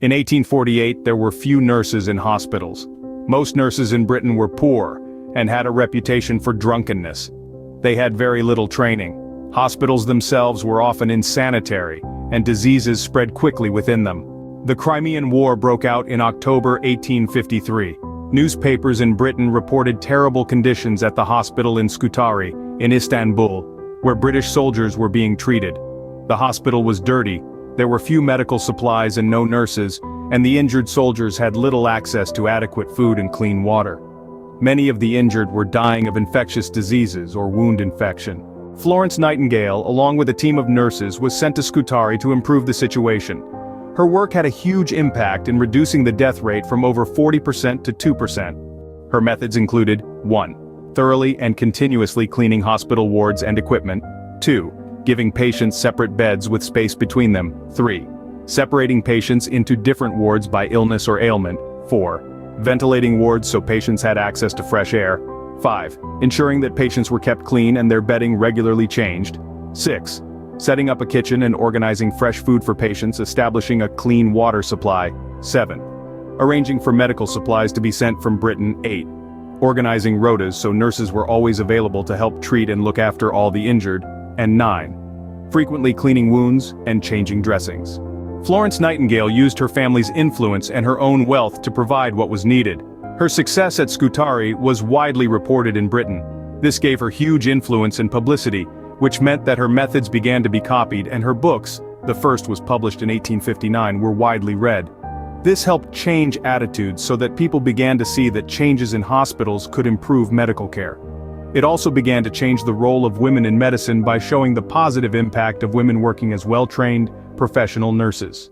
In 1848, there were few nurses in hospitals. Most nurses in Britain were poor and had a reputation for drunkenness. They had very little training. Hospitals themselves were often insanitary, and diseases spread quickly within them. The Crimean War broke out in October 1853. Newspapers in Britain reported terrible conditions at the hospital in Scutari, in Istanbul, where British soldiers were being treated. The hospital was dirty, there were few medical supplies and no nurses, and the injured soldiers had little access to adequate food and clean water. Many of the injured were dying of infectious diseases or wound infection. Florence Nightingale, along with a team of nurses, was sent to Scutari to improve the situation. Her work had a huge impact in reducing the death rate from over 40% to 2%. Her methods included 1. Thoroughly and continuously cleaning hospital wards and equipment. 2. Giving patients separate beds with space between them. 3. Separating patients into different wards by illness or ailment. 4. Ventilating wards so patients had access to fresh air. 5. Ensuring that patients were kept clean and their bedding regularly changed. 6. Setting up a kitchen and organizing fresh food for patients, establishing a clean water supply. 7. Arranging for medical supplies to be sent from Britain. 8. Organizing rotas so nurses were always available to help treat and look after all the injured. And 9. Frequently cleaning wounds and changing dressings. Florence Nightingale used her family's influence and her own wealth to provide what was needed. Her success at Scutari was widely reported in Britain. This gave her huge influence and publicity, which meant that her methods began to be copied and her books, the first was published in 1859, were widely read. This helped change attitudes so that people began to see that changes in hospitals could improve medical care. It also began to change the role of women in medicine by showing the positive impact of women working as well-trained, professional nurses.